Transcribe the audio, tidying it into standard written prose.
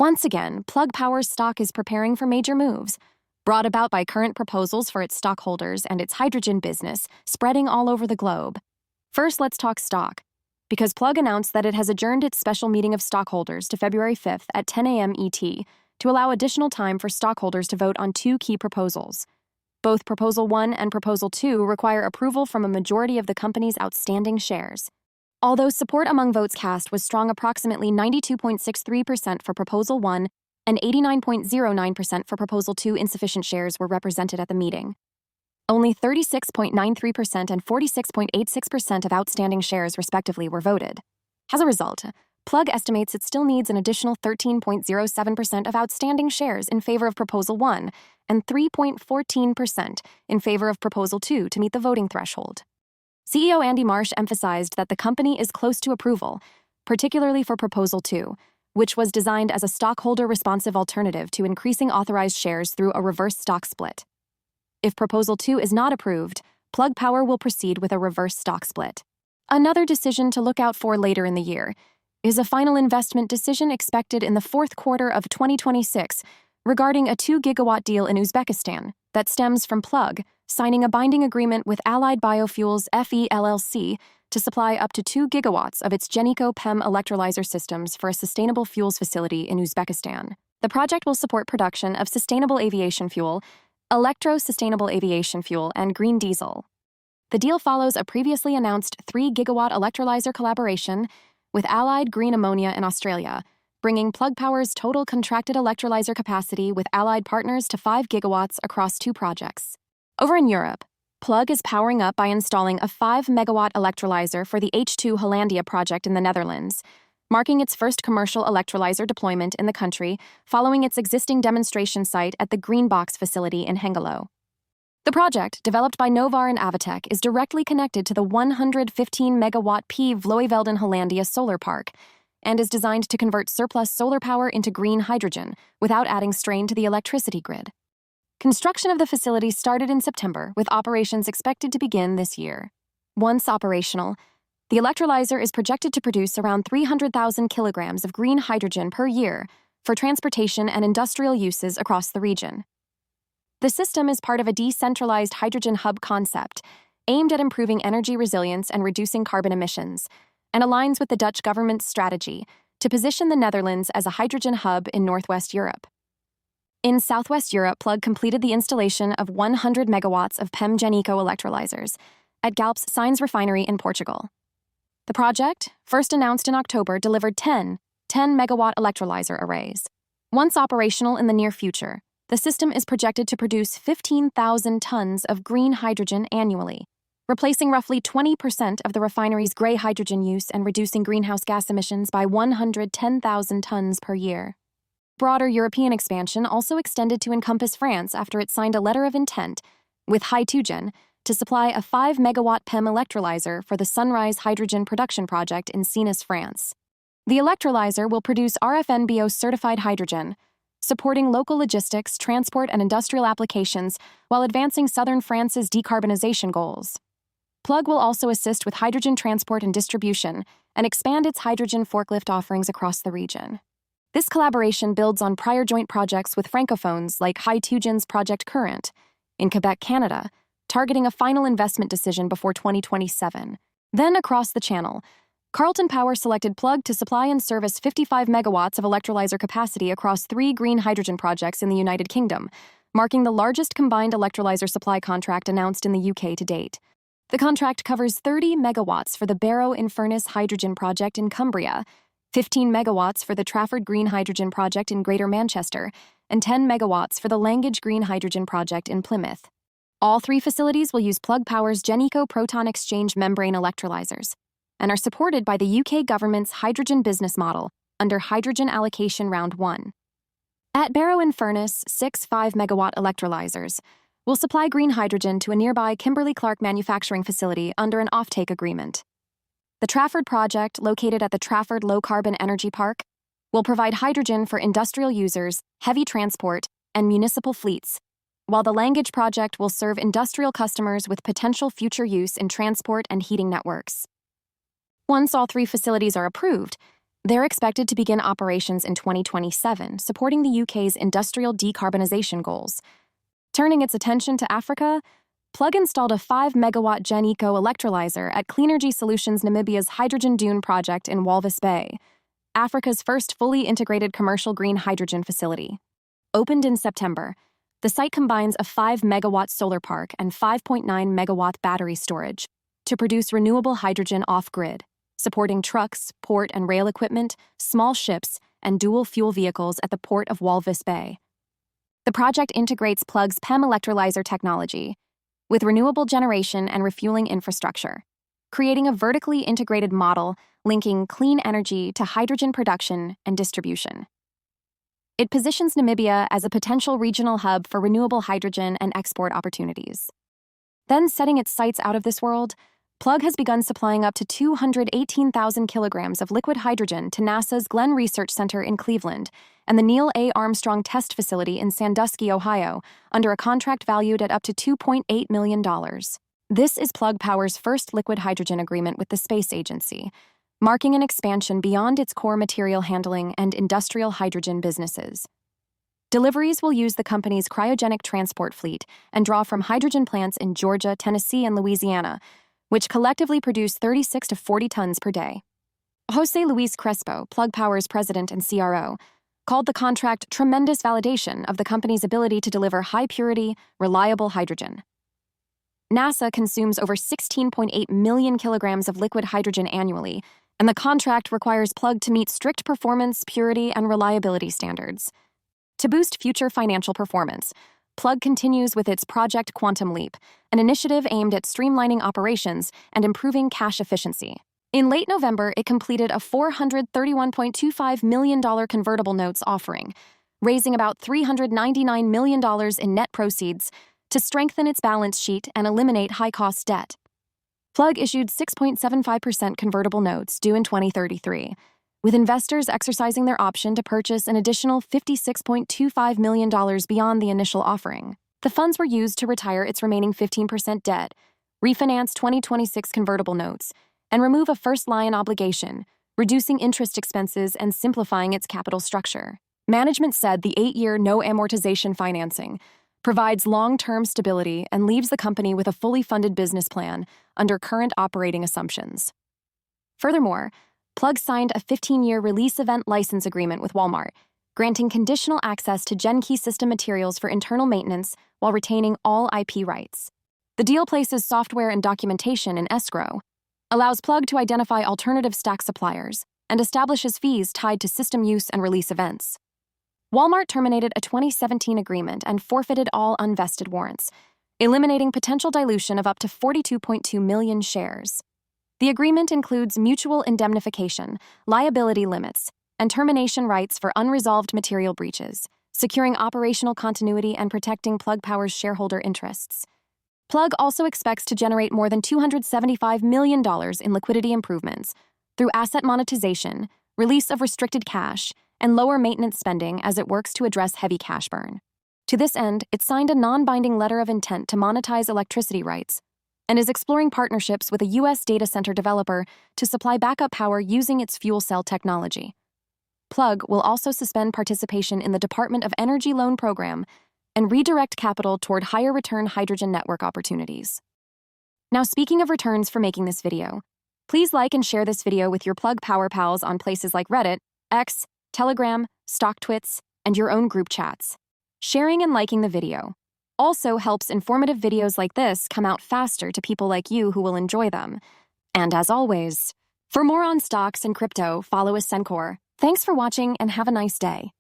Once again, Plug Power's stock is preparing for major moves, brought about by current proposals for its stockholders and its hydrogen business spreading all over the globe. First, let's talk stock, because Plug announced that it has adjourned its special meeting of stockholders to February 5th at 10 a.m. ET to allow additional time for stockholders to vote on two key proposals. Both Proposal 1 and Proposal 2 require approval from a majority of the company's outstanding shares. Although support among votes cast was strong, approximately 92.63% for Proposal 1 and 89.09% for Proposal 2, insufficient shares were represented at the meeting. Only 36.93% and 46.86% of outstanding shares, respectively, were voted. As a result, Plug estimates it still needs an additional 13.07% of outstanding shares in favor of Proposal 1 and 3.14% in favor of Proposal 2 to meet the voting threshold. CEO Andy Marsh emphasized that the company is close to approval, particularly for Proposal 2, which was designed as a stockholder-responsive alternative to increasing authorized shares through a reverse stock split. If Proposal 2 is not approved, Plug Power will proceed with a reverse stock split. Another decision to look out for later in the year is a final investment decision expected in the fourth quarter of 2026 regarding a 2-gigawatt deal in Uzbekistan that stems from Plug signing a binding agreement with Allied Biofuels FE LLC to supply up to 2 gigawatts of its Geniko PEM electrolyzer systems for a sustainable fuels facility in Uzbekistan. The project will support production of sustainable aviation fuel, electro-sustainable aviation fuel, and green diesel. The deal follows a previously announced 3-gigawatt electrolyzer collaboration with Allied Green Ammonia in Australia, bringing Plug Power's total contracted electrolyzer capacity with Allied partners to 5 gigawatts across 2 projects. Over in Europe, Plug is powering up by installing a 5-megawatt electrolyzer for the H2 Hollandia project in the Netherlands, marking its first commercial electrolyzer deployment in the country following its existing demonstration site at the Greenbox facility in Hengelo. The project, developed by Novar and Avatec, is directly connected to the 115-megawatt P. Vlooivelden Hollandia solar park and is designed to convert surplus solar power into green hydrogen without adding strain to the electricity grid. Construction of the facility started in September, with operations expected to begin this year. Once operational, the electrolyzer is projected to produce around 300,000 kilograms of green hydrogen per year for transportation and industrial uses across the region. The system is part of a decentralized hydrogen hub concept aimed at improving energy resilience and reducing carbon emissions, and aligns with the Dutch government's strategy to position the Netherlands as a hydrogen hub in Northwest Europe. In Southwest Europe, Plug completed the installation of 100 megawatts of PEM Geniko electrolyzers at Galp's Sines refinery in Portugal. The project, first announced in October, delivered 10 10-megawatt electrolyzer arrays. Once operational in the near future, the system is projected to produce 15,000 tons of green hydrogen annually, replacing roughly 20% of the refinery's gray hydrogen use and reducing greenhouse gas emissions by 110,000 tons per year. Broader European expansion also extended to encompass France after it signed a letter of intent with Hy2gen to supply a 5-megawatt PEM electrolyzer for the Sunrise Hydrogen Production Project in Sines, France. The electrolyzer will produce RFNBO-certified hydrogen, supporting local logistics, transport, and industrial applications while advancing southern France's decarbonization goals. Plug will also assist with hydrogen transport and distribution and expand its hydrogen forklift offerings across the region. This collaboration builds on prior joint projects with francophones like Hy2gen's Project Current in Quebec, Canada, targeting a final investment decision before 2027. Then across the channel, Carleton Power selected Plug to supply and service 55 megawatts of electrolyzer capacity across 3 green hydrogen projects in the United Kingdom, marking the largest combined electrolyzer supply contract announced in the UK to date. The contract covers 30 megawatts for the Barrow-in-Furness Hydrogen Project in Cumbria, 15 megawatts for the Trafford Green Hydrogen Project in Greater Manchester, and 10 megawatts for the Langage Green Hydrogen Project in Plymouth. All 3 facilities will use Plug Power's Geniko proton exchange membrane electrolyzers and are supported by the UK government's hydrogen business model under Hydrogen Allocation Round 1. At Barrow-in-Furness, 6 5-megawatt electrolyzers will supply green hydrogen to a nearby Kimberly-Clark manufacturing facility under an offtake agreement. The Trafford project, located at the Trafford Low Carbon Energy Park, will provide hydrogen for industrial users, heavy transport, and municipal fleets, while the Langage project will serve industrial customers with potential future use in transport and heating networks. Once all 3 facilities are approved, They're expected to begin operations in 2027, supporting the UK's industrial decarbonization goals. Turning its attention to Africa, Plug installed a 5-megawatt GenEco electrolyzer at Cleanergy Solutions Namibia's Hydrogen Dune project in Walvis Bay, Africa's first fully integrated commercial green hydrogen facility. Opened in September, the site combines a 5-megawatt solar park and 5.9-megawatt battery storage to produce renewable hydrogen off-grid, supporting trucks, port and rail equipment, small ships, and dual-fuel vehicles at the port of Walvis Bay. The project integrates Plug's PEM electrolyzer technology with renewable generation and refueling infrastructure, creating a vertically integrated model linking clean energy to hydrogen production and distribution. It positions Namibia as a potential regional hub for renewable hydrogen and export opportunities. Then, setting its sights out of this world, Plug has begun supplying up to 218,000 kilograms of liquid hydrogen to NASA's Glenn Research Center in Cleveland and the Neil A. Armstrong Test Facility in Sandusky, Ohio, under a contract valued at up to $2.8 million. This is Plug Power's first liquid hydrogen agreement with the space agency, marking an expansion beyond its core material handling and industrial hydrogen businesses. Deliveries will use the company's cryogenic transport fleet and draw from hydrogen plants in Georgia, Tennessee, and Louisiana, which collectively produce 36 to 40 tons per day. Jose Luis Crespo, Plug Power's president and CRO, called the contract tremendous validation of the company's ability to deliver high-purity, reliable hydrogen. NASA consumes over 16.8 million kilograms of liquid hydrogen annually, and the contract requires Plug to meet strict performance, purity, and reliability standards. To boost future financial performance, Plug continues with its Project Quantum Leap, an initiative aimed at streamlining operations and improving cash efficiency. In late November, it completed a $431.25 million convertible notes offering, raising about $399 million in net proceeds to strengthen its balance sheet and eliminate high-cost debt. Plug issued 6.75% convertible notes due in 2033, with investors exercising their option to purchase an additional $56.25 million beyond the initial offering. The funds were used to retire its remaining 15% debt, refinance 2026 convertible notes, and remove a first-lien obligation, reducing interest expenses and simplifying its capital structure. Management said the 8-year no-amortization financing provides long-term stability and leaves the company with a fully funded business plan under current operating assumptions. Furthermore, Plug signed a 15-year release event license agreement with Walmart, granting conditional access to GenKey system materials for internal maintenance while retaining all IP rights. The deal places software and documentation in escrow, allows Plug to identify alternative stack suppliers, and establishes fees tied to system use and release events. Walmart terminated a 2017 agreement and forfeited all unvested warrants, eliminating potential dilution of up to 42.2 million shares. The agreement includes mutual indemnification, liability limits, and termination rights for unresolved material breaches, securing operational continuity and protecting Plug Power's shareholder interests. Plug also expects to generate more than $275 million in liquidity improvements through asset monetization, release of restricted cash, and lower maintenance spending as it works to address heavy cash burn. To this end, it signed a non-binding letter of intent to monetize electricity rights and is exploring partnerships with a U.S. data center developer to supply backup power using its fuel cell technology. Plug will also suspend participation in the Department of Energy loan program and redirect capital toward higher return hydrogen network opportunities. Now, speaking of returns for making this video, please like and share this video with your Plug Power pals on places like Reddit, X, Telegram, StockTwits, and your own group chats. Sharing and liking the video also helps informative videos like this come out faster to people like you who will enjoy them. And as always, for more on stocks and crypto, follow Ascencore. Thanks for watching and have a nice day.